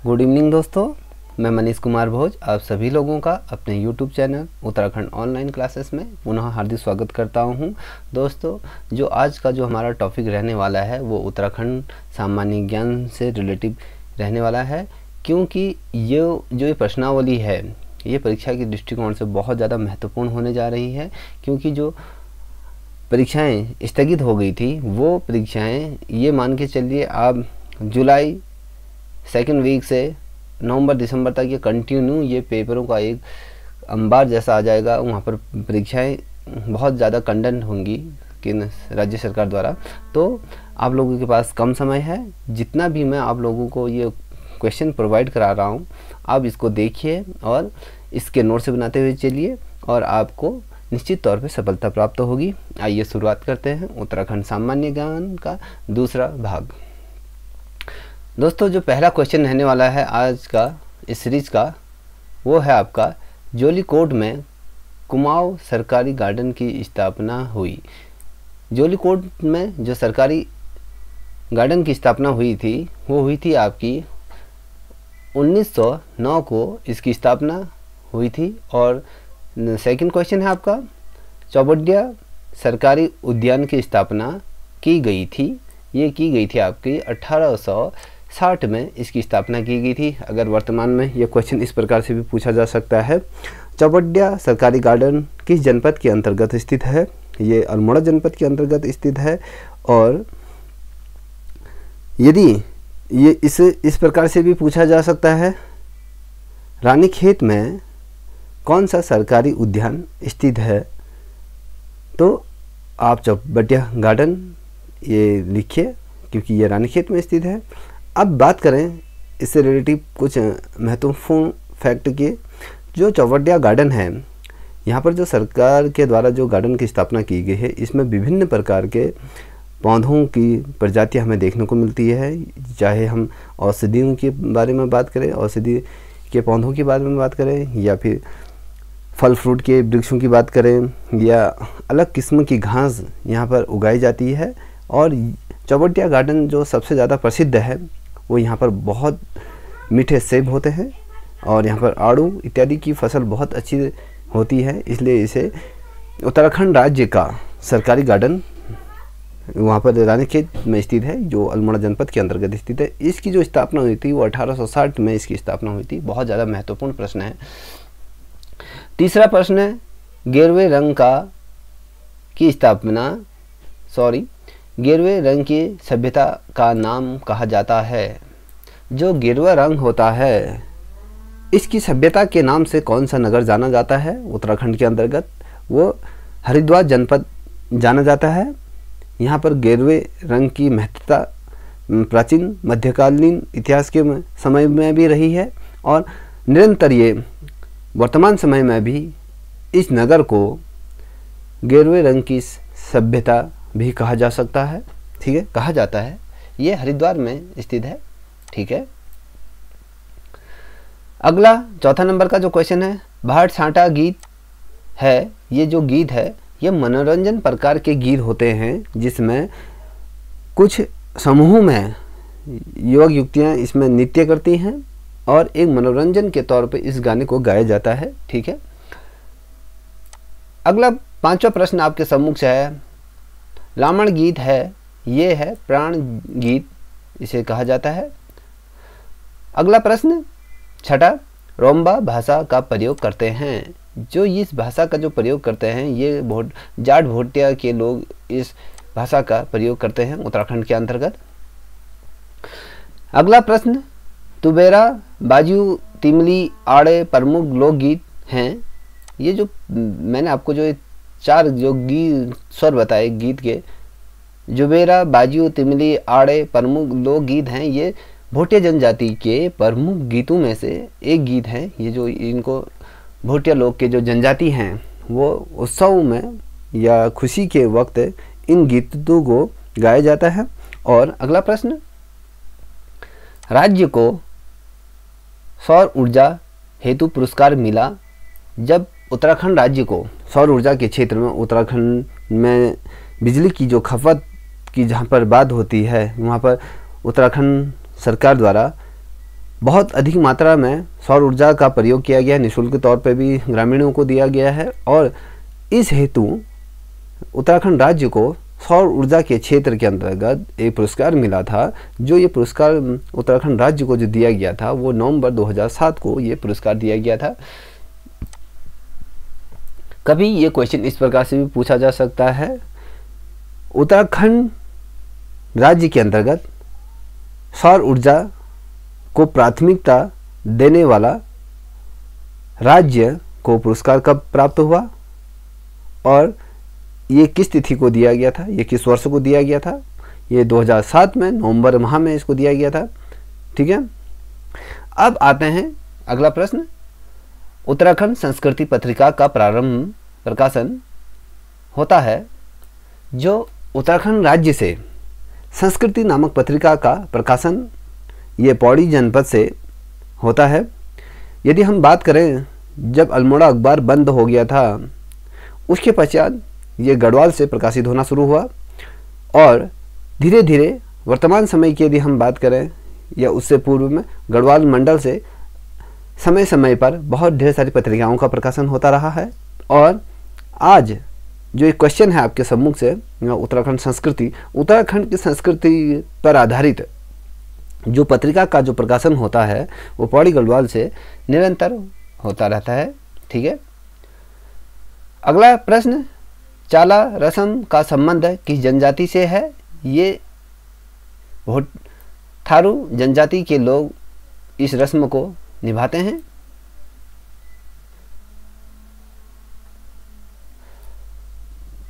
Good evening दोस्तों, मैं मनीष कुमार भोज आप सभी लोगों का अपने YouTube channel Uttarakhand online classes में पुनः हार्दिक स्वागत करता हूं। दोस्तों, जो आज का जो हमारा टॉपिक रहने वाला है वो उत्तराखंड सामान्य ज्ञान से रिलेटिव रहने वाला है, क्योंकि ये प्रश्नावली है ये परीक्षा के दृष्टिकोण से बहुत ज़्यादा महत्वपूर्ण होने जा रही है। क्योंकि जो परीक्षाएँ स्थगित हो गई थी वो परीक्षाएँ ये मान के चलिए आप जुलाई सेकेंड वीक से नवंबर दिसंबर तक ये कंटिन्यू ये पेपरों का एक अंबार जैसा आ जाएगा। वहाँ पर परीक्षाएं बहुत ज़्यादा कंडक्ट होंगी कि राज्य सरकार द्वारा। तो आप लोगों के पास कम समय है, जितना भी मैं आप लोगों को ये क्वेश्चन प्रोवाइड करा रहा हूँ आप इसको देखिए और इसके नोट से बनाते हुए चलिए और आपको निश्चित तौर पे सफलता प्राप्त होगी। आइए शुरुआत करते हैं उत्तराखंड सामान्य ज्ञान का दूसरा भाग। दोस्तों, जो पहला क्वेश्चन रहने वाला है आज का इस सीरीज का वो है आपका जोलीकोट में कुमाऊं सरकारी गार्डन की स्थापना हुई। जोलीकोट में जो सरकारी गार्डन की स्थापना हुई थी वो हुई थी आपकी 1909 को इसकी स्थापना हुई थी। और सेकंड क्वेश्चन है आपका चौबटिया सरकारी उद्यान की स्थापना की गई थी। ये की गई थी आपकी 1860 में इसकी स्थापना की गई थी। अगर वर्तमान में यह क्वेश्चन इस प्रकार से भी पूछा जा सकता है, चौबटिया सरकारी गार्डन किस जनपद के अंतर्गत स्थित है? ये अल्मोड़ा जनपद के अंतर्गत स्थित है। और यदि ये इस प्रकार से भी पूछा जा सकता है, रानीखेत में कौन सा सरकारी उद्यान स्थित है? तो आप चौबटिया गार्डन ये लिखिए क्योंकि ये रानीखेत में स्थित है। अब बात करें इससे रिलेटिव कुछ महत्वपूर्ण फैक्ट की। जो चौबटिया गार्डन है यहाँ पर जो सरकार के द्वारा जो गार्डन की स्थापना की गई है इसमें विभिन्न प्रकार के पौधों की प्रजातियाँ हमें देखने को मिलती है। चाहे हम औषधियों के बारे में बात करें, औषधि के पौधों के बारे में बात करें, या फिर फल फ्रूट के वृक्षों की बात करें, या अलग किस्म की घास यहाँ पर उगाई जाती है। और चौबटिया गार्डन जो सबसे ज़्यादा प्रसिद्ध है वो यहाँ पर बहुत मीठे सेब होते हैं और यहाँ पर आड़ू इत्यादि की फसल बहुत अच्छी होती है, इसलिए इसे उत्तराखंड राज्य का सरकारी गार्डन वहाँ पर रानीखेत में स्थित है जो अल्मोड़ा जनपद के अंतर्गत स्थित है। इसकी जो स्थापना हुई थी वो 1860 में इसकी स्थापना हुई थी। बहुत ज़्यादा महत्वपूर्ण प्रश्न है। तीसरा प्रश्न है गेरुए रंग की सभ्यता का नाम कहा जाता है। जो गेरुआ रंग होता है इसकी सभ्यता के नाम से कौन सा नगर जाना जाता है उत्तराखंड के अंतर्गत? वो हरिद्वार जनपद जाना जाता है। यहाँ पर गेरुए रंग की महत्ता प्राचीन मध्यकालीन इतिहास के समय में भी रही है और निरंतर ये वर्तमान समय में भी इस नगर को गेरुए रंग की सभ्यता भी कहा जा सकता है। ठीक है, कहा जाता है। ये हरिद्वार में स्थित है। ठीक है, अगला चौथा नंबर का जो क्वेश्चन है भाट छांटा गीत है। ये जो गीत है ये मनोरंजन प्रकार के गीत होते हैं जिसमें कुछ समूह में युवक युवतियाँ इसमें नृत्य करती हैं और एक मनोरंजन के तौर पे इस गाने को गाया जाता है। ठीक है, अगला पांचवा प्रश्न आपके सम्मुख से है रावण गीत है। ये है प्राण गीत इसे कहा जाता है। अगला प्रश्न छठा रोम्बा भाषा का प्रयोग करते हैं। जो इस भाषा का जो प्रयोग करते हैं ये जाट भोटिया के लोग इस भाषा का प्रयोग करते हैं उत्तराखंड के अंतर्गत। अगला प्रश्न तुबेरा बाजू तिमली आड़े प्रमुख लोकगीत हैं। ये जो मैंने आपको जो चार जो गीत स्वर बताए गीत के, जुबेरा बाजू तिमली आड़े प्रमुख लोकगीत हैं। ये भोटिया जनजाति के प्रमुख गीतों में से एक गीत है। ये जो इनको भोटिया लोग के जो जनजाति हैं वो उत्सव में या खुशी के वक्त इन गीतों को गाया जाता है। और अगला प्रश्न राज्य को सौर ऊर्जा हेतु पुरस्कार मिला। जब उत्तराखंड राज्य को सौर ऊर्जा के क्षेत्र में उत्तराखंड में बिजली की जो खपत की जहाँ पर बात होती है वहाँ पर उत्तराखंड सरकार द्वारा बहुत अधिक मात्रा में सौर ऊर्जा का प्रयोग किया गया है, निःशुल्क तौर पे भी ग्रामीणों को दिया गया है। और इस हेतु उत्तराखंड राज्य को सौर ऊर्जा के क्षेत्र के अंतर्गत एक पुरस्कार मिला था। जो ये पुरस्कार उत्तराखंड राज्य को जो दिया गया था वो नवंबर 2007 को ये पुरस्कार दिया गया था। कभी ये क्वेश्चन इस प्रकार से भी पूछा जा सकता है, उत्तराखंड राज्य के अंतर्गत सौर ऊर्जा को प्राथमिकता देने वाला राज्य को पुरस्कार कब प्राप्त हुआ और ये किस तिथि को दिया गया था, ये किस वर्ष को दिया गया था। ये 2007 में नवंबर माह में इसको दिया गया था। ठीक है, अब आते हैं अगला प्रश्न। उत्तराखंड संस्कृति पत्रिका का प्रारंभ प्रकाशन होता है। जो उत्तराखंड राज्य से संस्कृति नामक पत्रिका का प्रकाशन ये पौड़ी जनपद से होता है। यदि हम बात करें, जब अल्मोड़ा अखबार बंद हो गया था उसके पश्चात ये गढ़वाल से प्रकाशित होना शुरू हुआ और धीरे धीरे वर्तमान समय की यदि हम बात करें या उससे पूर्व में गढ़वाल मंडल से समय समय पर बहुत ढेर सारी पत्रिकाओं का प्रकाशन होता रहा है। और आज जो एक क्वेश्चन है आपके सम्मुख से, उत्तराखंड की संस्कृति पर आधारित जो पत्रिका का जो प्रकाशन होता है वो पौड़ी गढ़वाल से निरंतर होता रहता है। ठीक है, अगला प्रश्न, चाला रस्म का संबंध किस जनजाति से है। ये थारू जनजाति के लोग इस रस्म को निभाते हैं।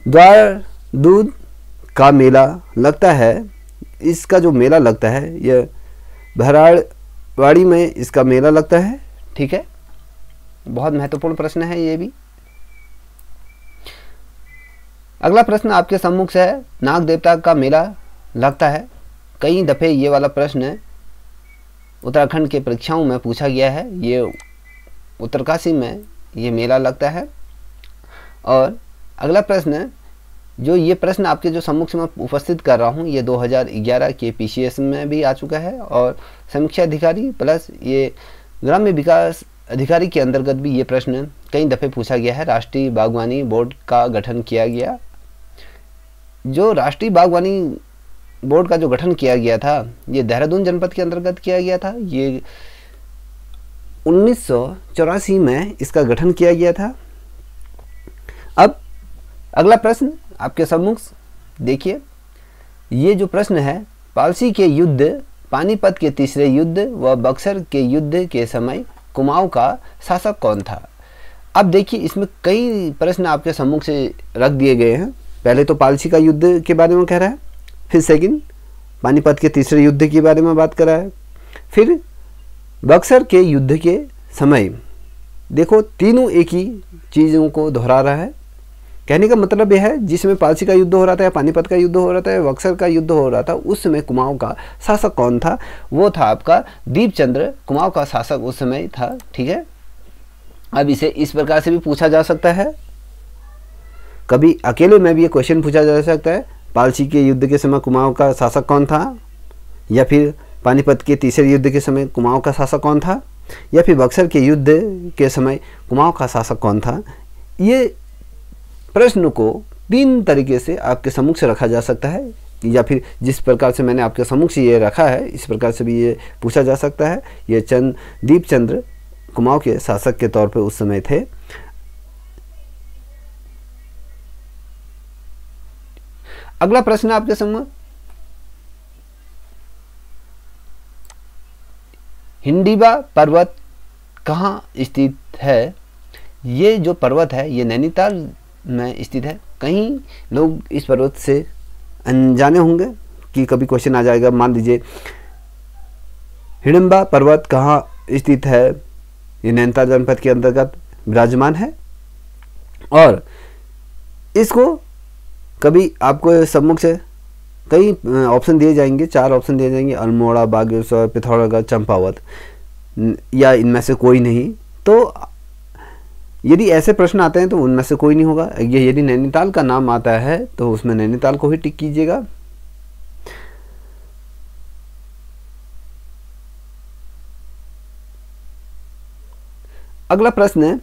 द्वार दूध का मेला लगता है, इसका जो मेला लगता है यह भराड़वाड़ी में इसका मेला लगता है। ठीक है, बहुत महत्वपूर्ण प्रश्न है ये भी। अगला प्रश्न आपके सम्मुख से है, नाग देवता का मेला लगता है। कई दफ़े ये वाला प्रश्न उत्तराखंड के परीक्षाओं में पूछा गया है। ये उत्तरकाशी में ये मेला लगता है। और अगला प्रश्न, जो ये प्रश्न आपके जो सम्मुख से मैं उपस्थित कर रहा हूँ ये 2011 के PCS में भी आ चुका है और समीक्षा अधिकारी प्लस ये ग्राम्य विकास अधिकारी के अंतर्गत भी ये प्रश्न कई दफ़े पूछा गया है। राष्ट्रीय बागवानी बोर्ड का गठन किया गया। जो राष्ट्रीय बागवानी बोर्ड का जो गठन किया गया था ये देहरादून जनपद के अंतर्गत किया गया था। ये 1984 में इसका गठन किया गया था। अब अगला प्रश्न आपके सम्मुख देखिए, ये जो प्रश्न है, पालसी के युद्ध, पानीपत के तीसरे युद्ध व बक्सर के युद्ध के समय कुमाऊं का शासक कौन था। अब देखिए इसमें कई प्रश्न आपके सम्मुख से रख दिए गए हैं। पहले तो पालसी का युद्ध के बारे में कह रहा है, फिर सेकंड पानीपत के तीसरे युद्ध के बारे में बात कर रहा है, फिर बक्सर के युद्ध के समय। देखो तीनों एक ही चीज़ों को दोहरा रहा है। कहने का मतलब यह है जिसमें पालसी का युद्ध हो रहा था या पानीपत का युद्ध हो रहा था या बक्सर का युद्ध हो रहा था उस समय कुमाऊं का शासक कौन था। वो था आपका दीपचंद्र कुमाऊं का शासक उस समय था। ठीक है, अब इसे इस प्रकार से भी पूछा जा सकता है, कभी अकेले में भी ये क्वेश्चन पूछा जा सकता है, पालसी के युद्ध के समय कुमाऊं का शासक कौन था, या फिर पानीपत के तीसरे युद्ध के समय कुमाऊं का शासक कौन था, या फिर बक्सर के युद्ध के समय कुमाऊं का शासक कौन था। ये प्रश्न को तीन तरीके से आपके सम्मुख से रखा जा सकता है, या फिर जिस प्रकार से मैंने आपके सम्मुख से ये रखा है इस प्रकार से भी ये पूछा जा सकता है। ये दीपचंद्र कुमाऊं के शासक के तौर पे उस समय थे। अगला प्रश्न आपके सम्मुख, हिंडीबा पर्वत कहाँ स्थित है। ये जो पर्वत है ये नैनीताल में स्थित है। कहीं लोग इस पर्वत से अनजाने होंगे कि कभी क्वेश्चन आ जाएगा, मान लीजिए हिडिंबा पर्वत कहाँ स्थित है, ये नैनीताल जनपद के अंतर्गत विराजमान है। और इसको कभी आपको सम्मुख से कई ऑप्शन दिए जाएंगे, 4 ऑप्शन दिए जाएंगे, अल्मोड़ा, बागेश्वर, पिथौरागढ़, चंपावत, या इनमें से कोई नहीं। तो यदि ऐसे प्रश्न आते हैं तो उनमें से कोई नहीं होगा। ये यदि नैनीताल का नाम आता है तो उसमें नैनीताल को ही टिक कीजिएगा। अगला प्रश्न है,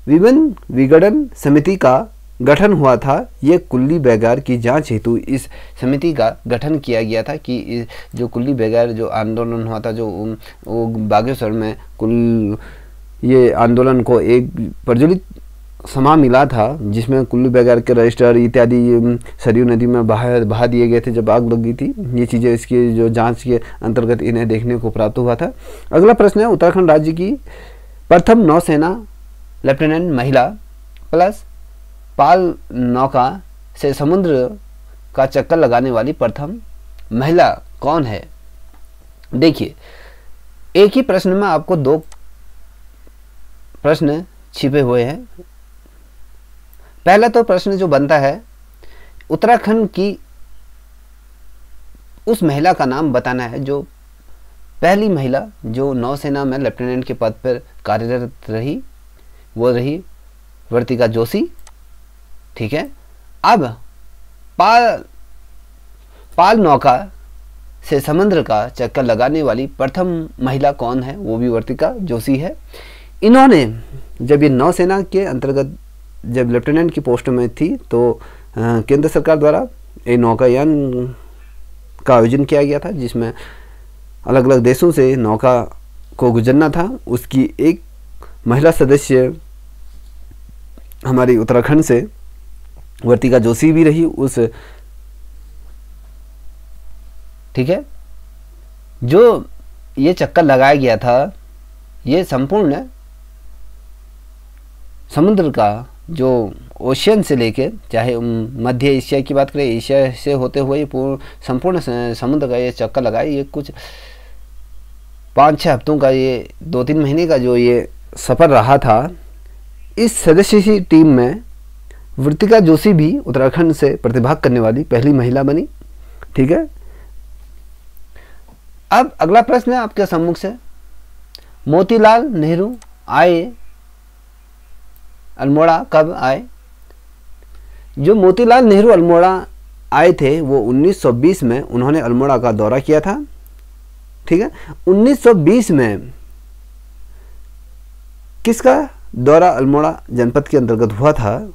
विभिन्न विगड़न समिति का गठन हुआ था। ये कुल्ली बेगार की जांच हेतु इस समिति का गठन किया गया था कि जो कुल्ली बेगार जो आंदोलन हुआ था, जो वो बागेश्वर में ये आंदोलन को एक प्रज्वलित समा मिला था, जिसमें कुल्लू बेगार के रजिस्टर इत्यादि सरयू नदी में बहा दिए गए थे जब आग लग गई थी। ये चीज़ें इसकी जो जांच के अंतर्गत इन्हें देखने को प्राप्त हुआ था। अगला प्रश्न है, उत्तराखंड राज्य की प्रथम नौसेना लेफ्टिनेंट महिला प्लस पाल नौका से समुद्र का चक्कर लगाने वाली प्रथम महिला कौन है? देखिए, एक ही प्रश्न में आपको दो प्रश्न छिपे हुए हैं। पहला तो प्रश्न जो बनता है, उत्तराखंड की उस महिला का नाम बताना है जो पहली महिला जो नौसेना में लेफ्टिनेंट के पद पर कार्यरत रही, वो रही वर्तिका जोशी। ठीक है। अब पाल नौका से समुद्र का चक्कर लगाने वाली प्रथम महिला कौन है? वो भी वर्तिका जोशी है। इन्होंने जब ये नौसेना के अंतर्गत जब लेफ्टिनेंट की पोस्ट में थी तो केंद्र सरकार द्वारा एक नौकायान का आयोजन किया गया था, जिसमें अलग अलग देशों से नौका को गुजरना था। उसकी एक महिला सदस्य हमारी उत्तराखंड से वर्तिका जोशी भी रही उस। ठीक है। जो ये चक्कर लगाया गया था, ये संपूर्ण समुद्र का जो ओशियन से लेके, चाहे मध्य एशिया की बात करें, एशिया से होते हुए संपूर्ण समुद्र का ये चक्कर लगाए। ये कुछ 5-6 हफ्तों का, ये 2-3 महीने का जो ये सफ़र रहा था। इस सदस्य टीम में वर्तिका जोशी भी उत्तराखंड से प्रतिभाग करने वाली पहली महिला बनी। ठीक है। अब अगला प्रश्न है आपके सम्मुख से, मोतीलाल नेहरू आए अल्मोड़ा कब आए? जो मोतीलाल नेहरू अल्मोड़ा आए थे वो 1920 में उन्होंने अल्मोड़ा का दौरा किया था। ठीक है। 1920 में किसका दौरा अल्मोड़ा जनपद के अंतर्गत हुआ था?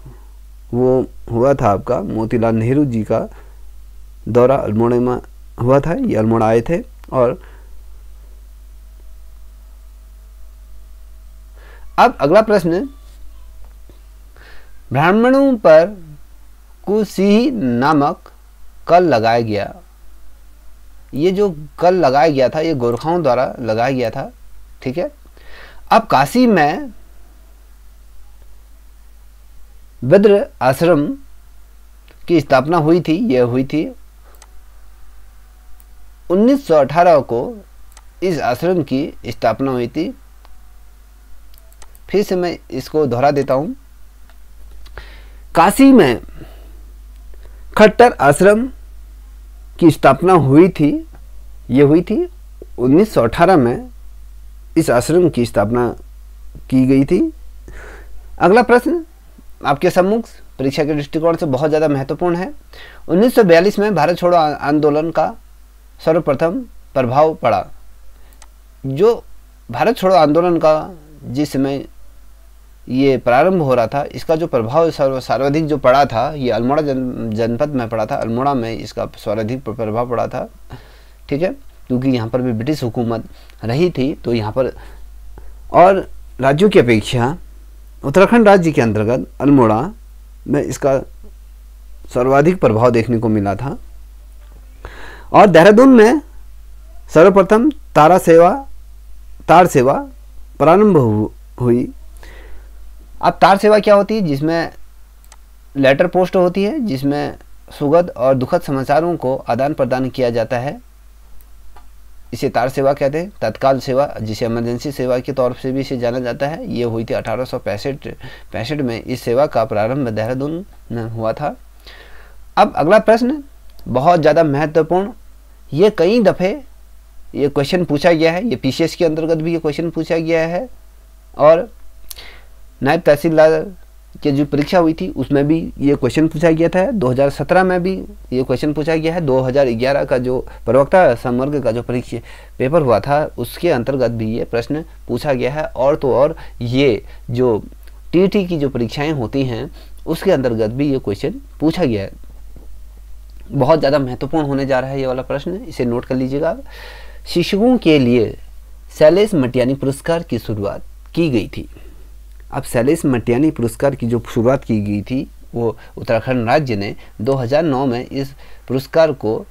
वो हुआ था आपका मोतीलाल नेहरू जी का दौरा अल्मोड़ा में हुआ था। ये अल्मोड़ा आए थे। और अब अगला प्रश्न, ब्राह्मणों पर कुसीही नामक कल लगाया गया। ये जो कल लगाया गया था, ये गोरखाओं द्वारा लगाया गया था। ठीक है। अब काशी में बद्र आश्रम की स्थापना हुई थी। यह हुई थी 1918 को इस आश्रम की स्थापना हुई थी। फिर से मैं इसको दोहरा देता हूं। काशी में खट्टर आश्रम की स्थापना हुई थी। ये हुई थी 1918 में इस आश्रम की स्थापना की गई थी। अगला प्रश्न आपके सम्मुख परीक्षा के दृष्टिकोण से बहुत ज़्यादा महत्वपूर्ण है। 1942 में भारत छोड़ो आंदोलन का सर्वप्रथम प्रभाव पड़ा। जो भारत छोड़ो आंदोलन का जिस समय ये प्रारंभ हो रहा था, इसका जो प्रभाव सर्वाधिक जो पड़ा था, ये अल्मोड़ा जनपद में पड़ा था। अल्मोड़ा में इसका सर्वाधिक प्रभाव पड़ा था। ठीक है। क्योंकि यहाँ पर भी ब्रिटिश हुकूमत रही थी, तो यहाँ पर और राज्यों की अपेक्षा उत्तराखंड राज्य के अंतर्गत अल्मोड़ा में इसका सर्वाधिक प्रभाव देखने को मिला था। और देहरादून में सर्वप्रथम तार सेवा प्रारंभ हुई। अब तार सेवा क्या होती है? जिसमें लेटर पोस्ट होती है, जिसमें सुखद और दुखद समाचारों को आदान प्रदान किया जाता है। इसे तार सेवा कहते हैं। तत्काल सेवा, जिसे इमरजेंसी सेवा के तौर से भी इसे जाना जाता है, ये हुई थी 1865 में। इस सेवा का प्रारंभ देहरादून में हुआ था। अब अगला प्रश्न बहुत ज़्यादा महत्वपूर्ण, ये कई दफ़े ये क्वेश्चन पूछा गया है। ये पीसीएस के अंतर्गत भी ये क्वेश्चन पूछा गया है। और नायब तहसीलदार की जो परीक्षा हुई थी उसमें भी ये क्वेश्चन पूछा गया था। 2017 में भी ये क्वेश्चन पूछा गया है। 2011 का जो प्रवक्ता संवर्ग का जो परीक्षा पेपर हुआ था उसके अंतर्गत भी ये प्रश्न पूछा गया है। और तो और ये जो टीटी की जो परीक्षाएं होती हैं उसके अंतर्गत भी ये क्वेश्चन पूछा गया है। बहुत ज़्यादा महत्वपूर्ण होने जा रहा है ये वाला प्रश्न, इसे नोट कर लीजिएगा। शिक्षकों के लिए शैलेश मटियानी पुरस्कार की शुरुआत की गई थी। अब शैलेश मटियानी पुरस्कार की जो शुरुआत की गई थी वो उत्तराखंड राज्य ने 2009 में इस पुरस्कार को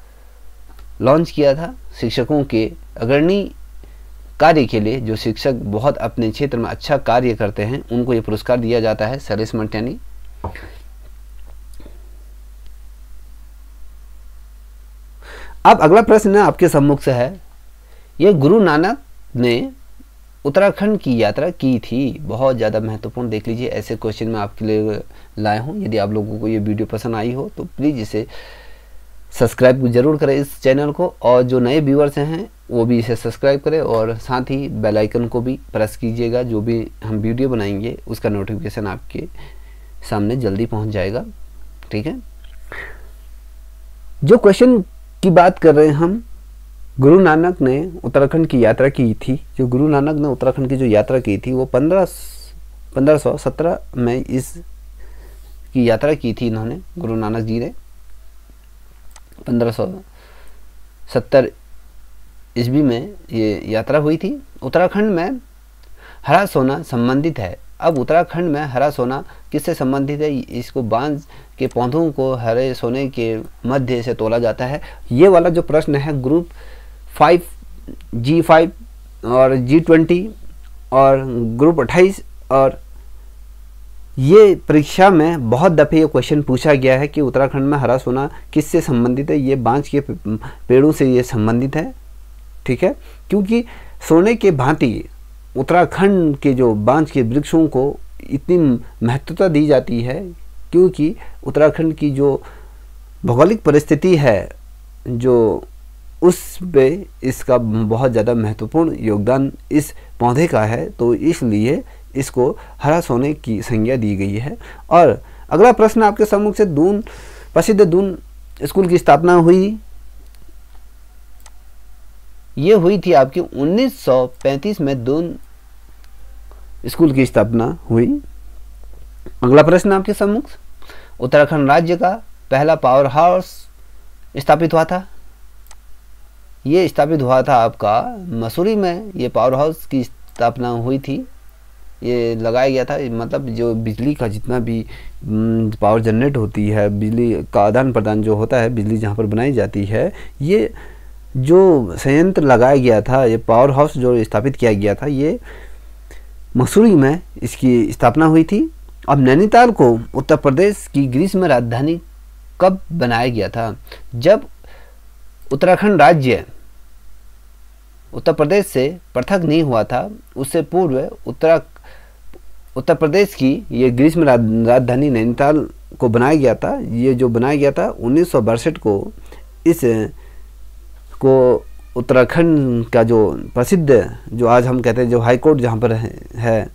लॉन्च किया था। शिक्षकों के अग्रणी कार्य के लिए, जो शिक्षक बहुत अपने क्षेत्र में अच्छा कार्य करते हैं उनको ये पुरस्कार दिया जाता है, शैलेश मटियानी। अब अगला प्रश्न आपके सम्मुख से है, ये गुरु नानक ने उत्तराखंड की यात्रा की थी। बहुत ज़्यादा महत्वपूर्ण, देख लीजिए ऐसे क्वेश्चन मैं आपके लिए लाया हूँ। यदि आप लोगों को ये वीडियो पसंद आई हो तो प्लीज़ इसे सब्सक्राइब जरूर करें इस चैनल को, और जो नए व्यूअर्स हैं वो भी इसे सब्सक्राइब करें और साथ ही बेल आइकन को भी प्रेस कीजिएगा। जो भी हम वीडियो बनाएंगे उसका नोटिफिकेशन आपके सामने जल्दी पहुंच जाएगा। ठीक है, जो क्वेश्चन की बात कर रहे हैं हम, गुरु नानक ने उत्तराखंड की यात्रा की थी। जो गुरु नानक ने उत्तराखंड की जो यात्रा की थी वो 1517 में इस की यात्रा की थी इन्होंने, गुरु नानक जी ने 1570 ईस्वी में ये यात्रा हुई थी। उत्तराखंड में हरा सोना संबंधित है। अब उत्तराखंड में हरा सोना किससे संबंधित है? इसको बांज के पौधों को हरे सोने के मध्य से तोला जाता है। ये वाला जो प्रश्न है ग्रुप 5 G5 और G20 और ग्रुप 28 और ये परीक्षा में बहुत दफ़े ये क्वेश्चन पूछा गया है कि उत्तराखंड में हरा सोना किससे संबंधित है। ये बांज के पेड़ों से ये संबंधित है। ठीक है, क्योंकि सोने के भांति उत्तराखंड के जो बांज के वृक्षों को इतनी महत्वता दी जाती है, क्योंकि उत्तराखंड की जो भौगोलिक परिस्थिति है जो उस पे इसका बहुत ज़्यादा महत्वपूर्ण योगदान इस पौधे का है, तो इसलिए इसको हरा सोने की संज्ञा दी गई है। और अगला प्रश्न आपके सम्मुख से, दून प्रसिद्ध दून स्कूल की स्थापना हुई। ये हुई थी आपकी 1935 में दून स्कूल की स्थापना हुई। अगला प्रश्न आपके सम्मुख, उत्तराखंड राज्य का पहला पावर हाउस स्थापित हुआ था। ये स्थापित हुआ था आपका मसूरी में। ये पावर हाउस की स्थापना हुई थी, ये लगाया गया था। मतलब जो बिजली का जितना भी पावर जनरेट होती है, बिजली का आदान प्रदान जो होता है, बिजली जहाँ पर बनाई जाती है, ये जो संयंत्र लगाया गया था, ये पावर हाउस जो स्थापित किया गया था, ये मसूरी में इसकी स्थापना हुई थी। अब नैनीताल को उत्तर प्रदेश की ग्रीष्म राजधानी कब बनाया गया था? जब उत्तराखंड राज्य उत्तर प्रदेश से पृथक नहीं हुआ था, उससे पूर्व उत्तर प्रदेश की ये ग्रीष्म राजधानी नैनीताल को बनाया गया था। ये जो बनाया गया था 1962 को, इस को उत्तराखंड का जो प्रसिद्ध, जो आज हम कहते हैं जो हाई कोर्ट जहाँ पर है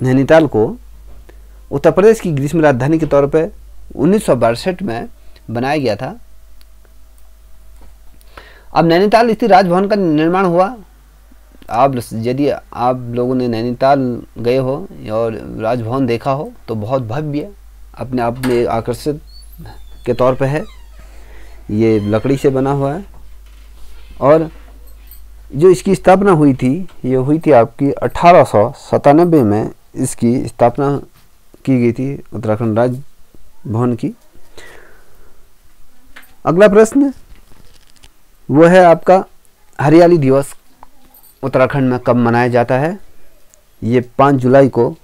नैनीताल को उत्तर प्रदेश की ग्रीष्म राजधानी के तौर पे 1962 में बनाया गया था। अब नैनीताल स्थित राजभवन का निर्माण हुआ। आप यदि आप लोगों ने नैनीताल गए हो और राजभवन देखा हो तो बहुत भव्य अपने आप में आकर्षित के तौर पे है। ये लकड़ी से बना हुआ है और जो इसकी स्थापना हुई थी, ये हुई थी आपकी 1897 में इसकी स्थापना की गई थी उत्तराखंड राजभवन की। अगला प्रश्न वो है आपका, हरियाली दिवस उत्तराखंड में कब मनाया जाता है? ये 5 जुलाई को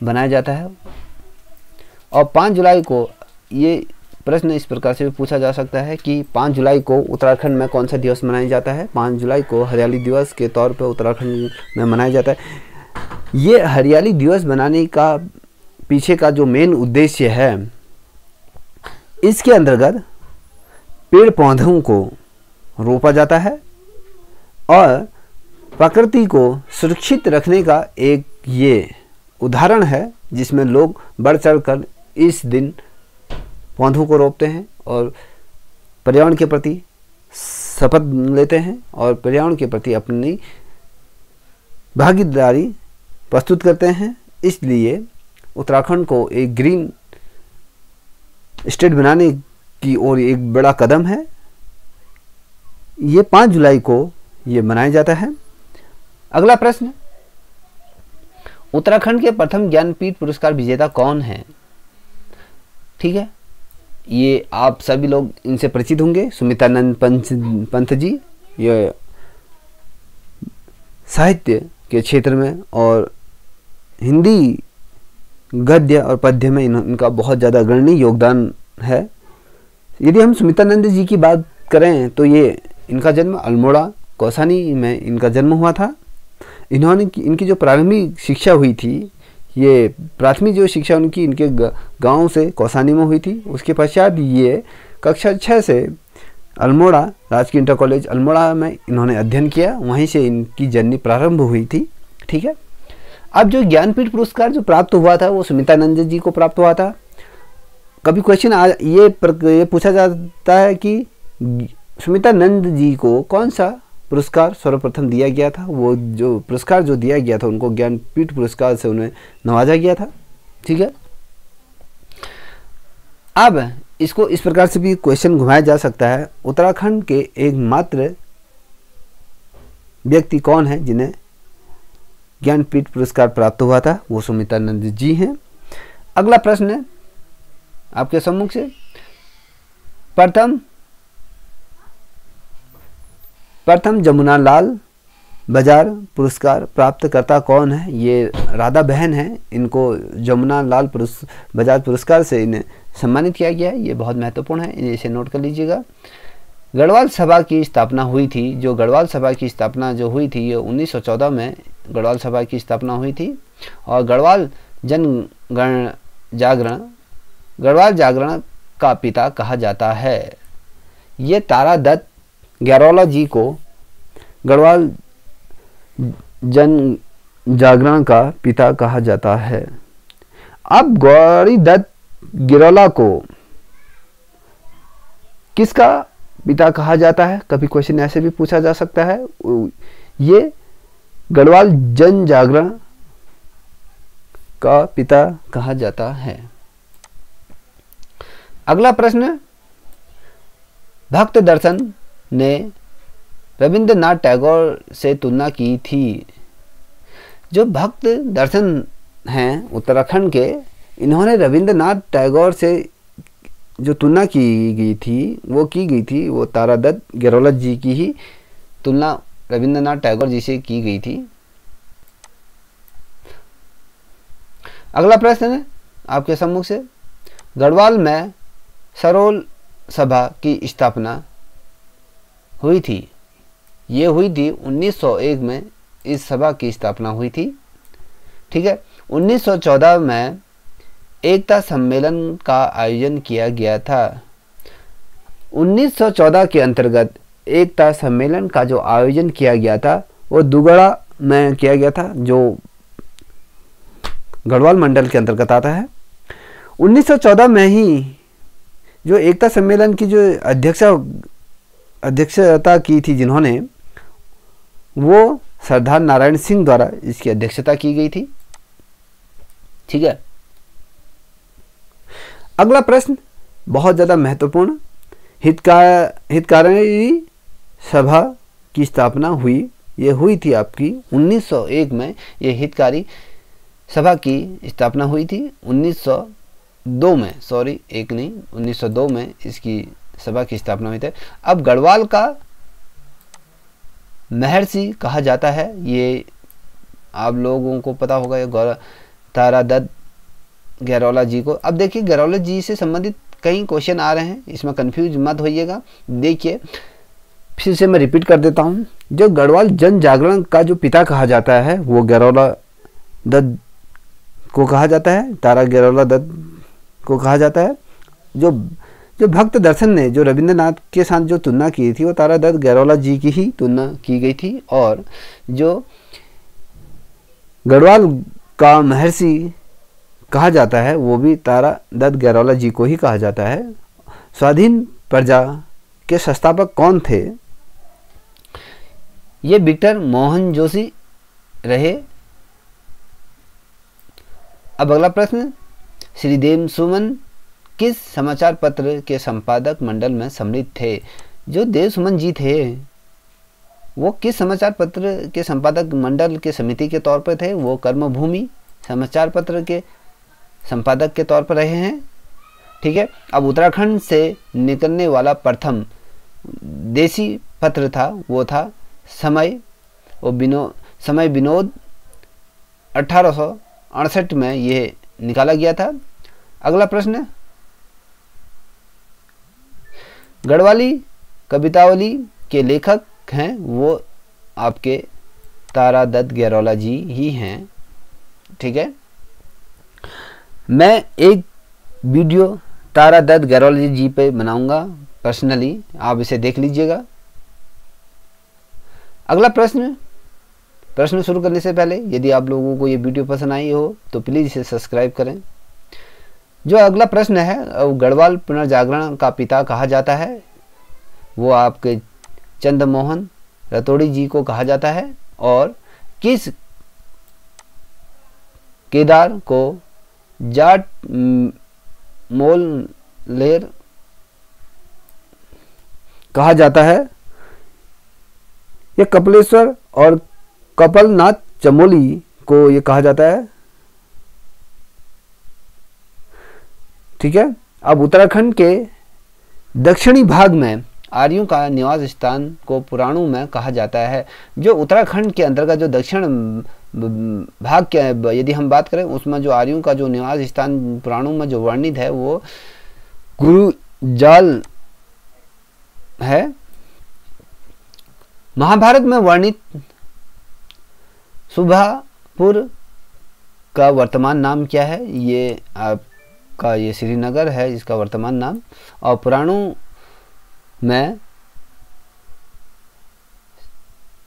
मनाया जाता है। और 5 जुलाई को ये प्रश्न इस प्रकार से भी पूछा जा सकता है कि 5 जुलाई को उत्तराखंड में कौन सा दिवस मनाया जाता है? 5 जुलाई को हरियाली दिवस के तौर पर उत्तराखंड में मनाया जाता है। ये हरियाली दिवस बनाने का पीछे का जो मेन उद्देश्य है, इसके अंतर्गत पेड़ पौधों को रोपा जाता है और प्रकृति को सुरक्षित रखने का एक ये उदाहरण है जिसमें लोग बढ़ चढ़ कर इस दिन पौधों को रोपते हैं और पर्यावरण के प्रति शपथ लेते हैं और पर्यावरण के प्रति अपनी भागीदारी प्रस्तुत करते हैं। इसलिए उत्तराखंड को एक ग्रीन स्टेट बनाने की ओर एक बड़ा कदम है। ये 5 जुलाई को ये मनाया जाता है। अगला प्रश्न, उत्तराखंड के प्रथम ज्ञानपीठ पुरस्कार विजेता कौन है? ठीक है, ये आप सभी लोग इनसे परिचित होंगे। सुमित्रानंद पंत जी, ये साहित्य के क्षेत्र में और हिंदी गद्य और पद्य में इनका बहुत ज़्यादा अग्रणी योगदान है। यदि हम सुमित्रानंद जी की बात करें तो ये इनका जन्म अल्मोड़ा कौसानी में इनका जन्म हुआ था। इनकी जो प्रारंभिक शिक्षा हुई थी, ये प्राथमिक जो शिक्षा उनकी इनके गांव से कौसानी में हुई थी। उसके पश्चात ये कक्षा 6 से अल्मोड़ा राजकीय इंटर कॉलेज अल्मोड़ा में इन्होंने अध्ययन किया, वहीं से इनकी जर्नी प्रारंभ हुई थी। ठीक है, अब जो ज्ञानपीठ पुरस्कार जो प्राप्त हुआ था वो सुमित्रानंद जी को प्राप्त हुआ था। कभी क्वेश्चन ये पूछा जाता है कि सुमित्रानंद जी को कौन सा पुरस्कार सर्वप्रथम दिया गया था। वो जो पुरस्कार जो दिया गया था उनको ज्ञानपीठ पुरस्कार से उन्हें नवाजा गया था। ठीक है, अब इसको इस प्रकार से भी क्वेश्चन घुमाया जा सकता है, उत्तराखंड के एकमात्र व्यक्ति कौन है जिन्हें ज्ञानपीठ पुरस्कार प्राप्त हुआ था? वो सुमित्रानंद जी हैं। अगला प्रश्न है आपके सम्मुख से, प्रथम जमुनालाल बजाज पुरस्कार प्राप्तकर्ता कौन है? ये राधा बहन है, इनको जमुनालाल बजाज पुरस्कार से इन्हें सम्मानित किया गया है। ये बहुत महत्वपूर्ण है, इसे नोट कर लीजिएगा। गढ़वाल सभा की स्थापना हुई थी। जो गढ़वाल सभा की स्थापना जो हुई थी ये 1914 में गढ़वाल सभा की स्थापना हुई थी। और गढ़वाल जागरण का पिता कहा जाता है। ये तारा दत्त गैरोला जी को गढ़वाल जन जागरण का पिता कहा जाता है। अब गौरी दत्त गिरोला को किसका पिता कहा जाता है? कभी क्वेश्चन ऐसे भी पूछा जा सकता है। ये गढ़वाल जन जागरण का पिता कहा जाता है। अगला प्रश्न, भक्त दर्शन ने रविंद्रनाथ टैगोर से तुलना की थी। जो भक्त दर्शन हैं उत्तराखंड के, इन्होंने रविंद्रनाथ टैगोर से जो तुलना की गई थी वो तारा दत्त गैरोला जी की ही तुलना रविंद्रनाथ टैगोर जी से की गई थी। अगला प्रश्न है आपके सम्मुख से, गढ़वाल में सरोल सभा की स्थापना हुई थी। ये हुई थी 1901 में इस सभा की स्थापना हुई थी। ठीक है, 1914 में एकता सम्मेलन का आयोजन किया गया था। 1914 के अंतर्गत एकता सम्मेलन का जो आयोजन किया गया था वो दुगड़ा में किया गया था, जो गढ़वाल मंडल के अंतर्गत आता है। 1914 में ही जो एकता सम्मेलन की जो अध्यक्षता की थी जिन्होंने, वो सरदार नारायण सिंह द्वारा इसकी अध्यक्षता की गई थी। ठीक है, अगला प्रश्न बहुत ज़्यादा महत्वपूर्ण, हितकारी सभा की स्थापना हुई। ये हुई थी आपकी 1901 में। ये हितकारी सभा की स्थापना हुई थी 1902 में, सॉरी एक नहीं 1902 में इसकी सभा की स्थापना हुई थी। अब गढ़वाल का महर्षि कहा जाता है, ये आप लोगों को पता होगा, ये तारा दत्त गैरोला जी को। अब देखिए गैरोला जी से संबंधित कई क्वेश्चन आ रहे हैं, इसमें कंफ्यूज मत होइएगा। देखिए फिर से मैं रिपीट कर देता हूँ, जो गढ़वाल जन जागरण का जो पिता कहा जाता है वो गैरोला दत्त को कहा जाता है, तारा गैरोला दत्त को कहा जाता है। जो भक्त दर्शन ने जो रविंद्रनाथ के साथ जो तुलना की थी वो तारा दत्त गैरोला जी की ही तुलना की गई थी। और जो गढ़वाल का महर्षि कहा जाता है वो भी तारा दत्त गैरोला जी को ही कहा जाता है। स्वाधीन प्रजा के संस्थापक कौन थे? ये विक्टर मोहन जोशी रहे। अब अगला प्रश्न, श्री देव सुमन किस समाचार पत्र के संपादक मंडल में सम्मिलित थे? जो देव सुमन जी थे वो किस समाचार पत्र के संपादक मंडल के समिति के तौर पर थे? वो कर्मभूमि समाचार पत्र के संपादक के तौर पर रहे हैं। ठीक है। अब उत्तराखंड से निकलने वाला प्रथम देसी पत्र था वो था समय समय विनोद। 1868 में ये निकाला गया था। अगला प्रश्न, गढ़वाली कवितावली के लेखक हैं वो आपके तारा दत्त गैरोला जी ही हैं। ठीक है। मैं एक वीडियो तारा दत्त गैरोला जी पे बनाऊंगा पर्सनली, आप इसे देख लीजिएगा। अगला प्रश्न शुरू करने से पहले यदि आप लोगों को ये वीडियो पसंद आई हो तो प्लीज़ इसे सब्सक्राइब करें। जो अगला प्रश्न है, गढ़वाल पुनर्जागरण का पिता कहा जाता है वो आपके चंद्रमोहन रतोड़ी जी को कहा जाता है। और किस केदार को जाट मोलेर कहा जाता है? ये कपिलेश्वर और कपलनाथ चमोली को ये कहा जाता है। ठीक है। अब उत्तराखंड के दक्षिणी भाग में आर्यों का निवास स्थान को पुराणों में कहा जाता है। जो उत्तराखंड के अंतर्गत जो दक्षिण भाग के यदि हम बात करें उसमें जो आर्यों का जो निवास स्थान पुराणों में जो वर्णित है वो गुरुजाल है। महाभारत में वर्णित सुभापुर का वर्तमान नाम क्या है? ये आपका ये श्रीनगर है इसका वर्तमान नाम। और पुराणों में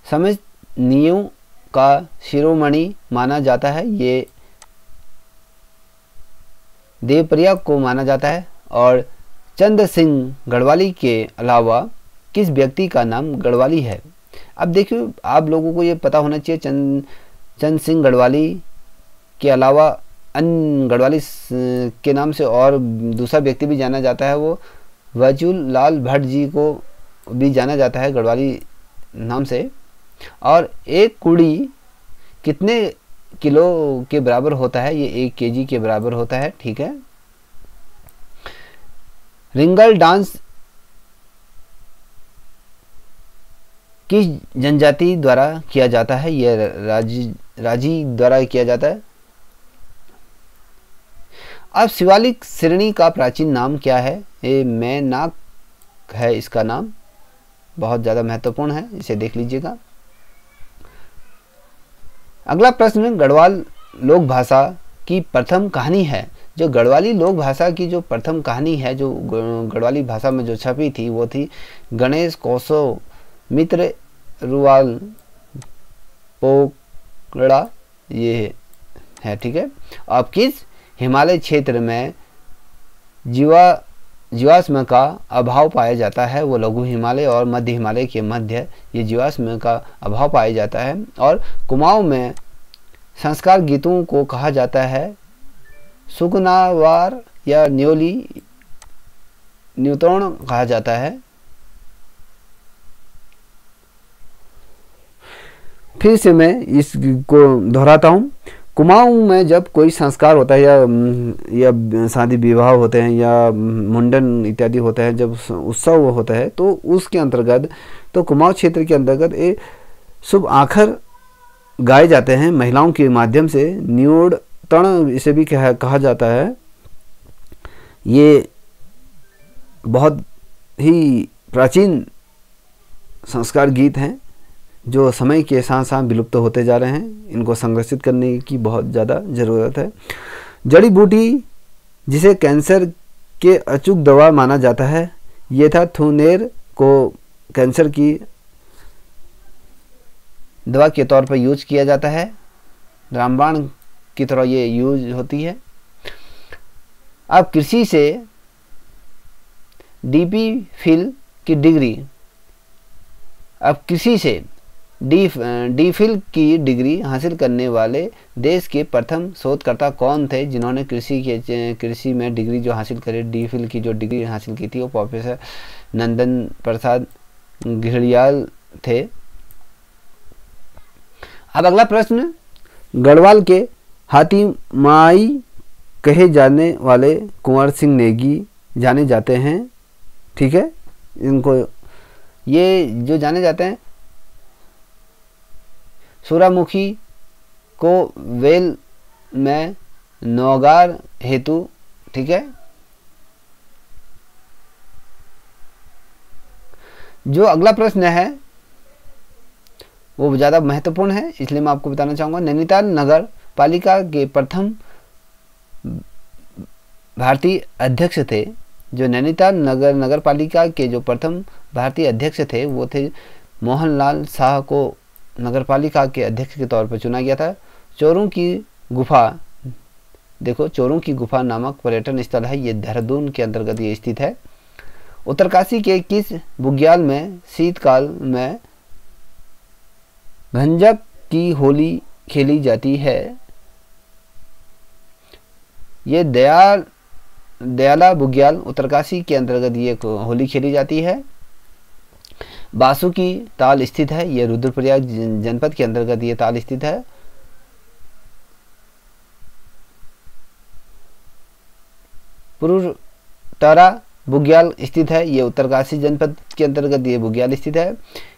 समझनियों का शिरोमणि माना जाता है, ये देवप्रयाग को माना जाता है। और चंद सिंह गढ़वाली के अलावा किस व्यक्ति का नाम गढ़वाली है? अब देखिए आप लोगों को ये पता होना चाहिए चंद सिंह गढ़वाली के अलावा अन्य गढ़वाली के नाम से और दूसरा व्यक्ति भी जाना जाता है, वो वजूल लाल भट्ट जी को भी जाना जाता है गढ़वाली नाम से। और एक कुड़ी कितने किलो के बराबर होता है? ये 1 केजी के बराबर होता है। ठीक है। रिंगल डांस किस जनजाति द्वारा किया जाता है? यह राजी द्वारा किया जाता है। अब शिवालिक श्रेणी का प्राचीन नाम क्या है? ये मैनाक है इसका नाम, बहुत ज़्यादा महत्वपूर्ण है, इसे देख लीजिएगा। अगला प्रश्न, गढ़वाल लोक भाषा की प्रथम कहानी है। जो गढ़वाली लोक भाषा की जो प्रथम कहानी है जो गढ़वाली भाषा में जो छपी थी वो थी गणेश कोसो मित्र रुवाल पोकड़ा, ये है। ठीक है। अब किस हिमालय क्षेत्र में जीवाश्म का अभाव पाया जाता है? वो लघु हिमालय और मध्य हिमालय के मध्य ये जीवाश्म का अभाव पाया जाता है। और कुमाऊं में संस्कार गीतों को कहा जाता है सुगनावार या न्यूतोण कहा जाता है। फिर से मैं इसको दोहराता हूँ। कुमाऊं में जब कोई संस्कार होता है या शादी विवाह होते हैं या मुंडन इत्यादि होते हैं, जब उत्सव होता है तो उसके अंतर्गत तो कुमाऊं क्षेत्र के अंतर्गत ये शुभ आखर गाए जाते हैं महिलाओं के माध्यम से। न्यूतण इसे भी कहा जाता है। ये बहुत ही प्राचीन संस्कार गीत हैं जो समय के साथ साथ विलुप्त होते जा रहे हैं। इनको संरक्षित करने की बहुत ज़्यादा ज़रूरत है। जड़ी बूटी जिसे कैंसर के अचूक दवा माना जाता है ये था थूनेर को कैंसर की दवा के तौर पर यूज किया जाता है। रामबाण की तरह ये यूज होती है। अब कृषि से डी.फिल की डिग्री, अब कृषि से डी.फिल की डिग्री हासिल करने वाले देश के प्रथम शोधकर्ता कौन थे जिन्होंने कृषि में डिग्री जो हासिल करी, डी.फिल की जो डिग्री हासिल की थी वो प्रोफेसर नंदन प्रसाद घड़ियाल थे। अब अगला प्रश्न, गढ़वाल के हाथी माई कहे जाने वाले कुंवर सिंह नेगी जाने जाते हैं, ठीक है, इनको ये जो जाने जाते हैं सूर्यमुखी को वेल में नौगार हेतु, ठीक है। जो अगला प्रश्न है वो ज़्यादा महत्वपूर्ण है, इसलिए मैं आपको बताना चाहूँगा। नैनीताल नगर पालिका के प्रथम भारतीय अध्यक्ष थे, जो नैनीताल नगर पालिका के जो प्रथम भारतीय अध्यक्ष थे वो थे मोहनलाल शाह को नगर पालिका के अध्यक्ष के तौर पर चुना गया था। चोरों की गुफा, देखो चोरों की गुफा नामक पर्यटन स्थल है, ये देहरादून के अंतर्गत ये स्थित है। उत्तरकाशी के किस बुग्याल में शीतकाल में भंजक की होली खेली जाती है? ये दयाला बुग्याल उत्तरकाशी के अंतर्गत ये होली खेली जाती है। बासुकी ताल स्थित है, ये रुद्रप्रयाग जनपद के अंतर्गत ये ताल स्थित है। पुरुटारा बुग्याल स्थित है, ये उत्तरकाशी जनपद के अंतर्गत ये बुग्याल स्थित है।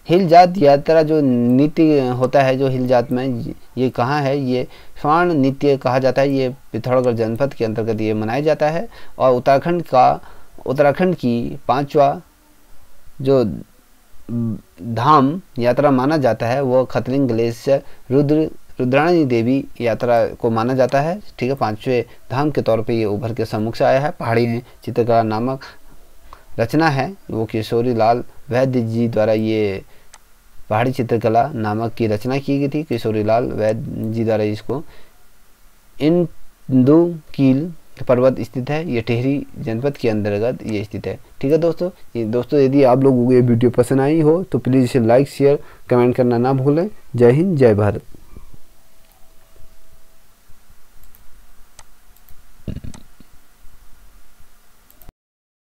हिल जात यात्रा जो नृत्य होता है जो हिल जात में, ये कहाँ है? ये स्वर्ण नृत्य कहा जाता है, ये पिथौरागढ़ जनपद के अंतर्गत ये मनाया जाता है। और उत्तराखंड की 5वां जो धाम यात्रा माना जाता है वो खतलिंग ग्लेशियर रुद्राणी देवी यात्रा को माना जाता है, ठीक है। 5वें धाम के तौर पे ये उभर के सम्मुख से आया है। पहाड़ी में चित्रकला नामक रचना है वो किशोरी लाल वैद्य जी द्वारा, ये पहाड़ी चित्रकला नामक की रचना की गई थी किशोरी लाल वैद्य जी द्वारा। इसको इंदुकील पर्वत स्थित है, ये टिहरी जनपद के अंतर्गत ये स्थित है, ठीक है दोस्तों। यदि आप लोगों को ये वीडियो पसंद आई हो तो प्लीज़ इसे लाइक शेयर कमेंट करना ना भूलें। जय हिंद, जय भारत।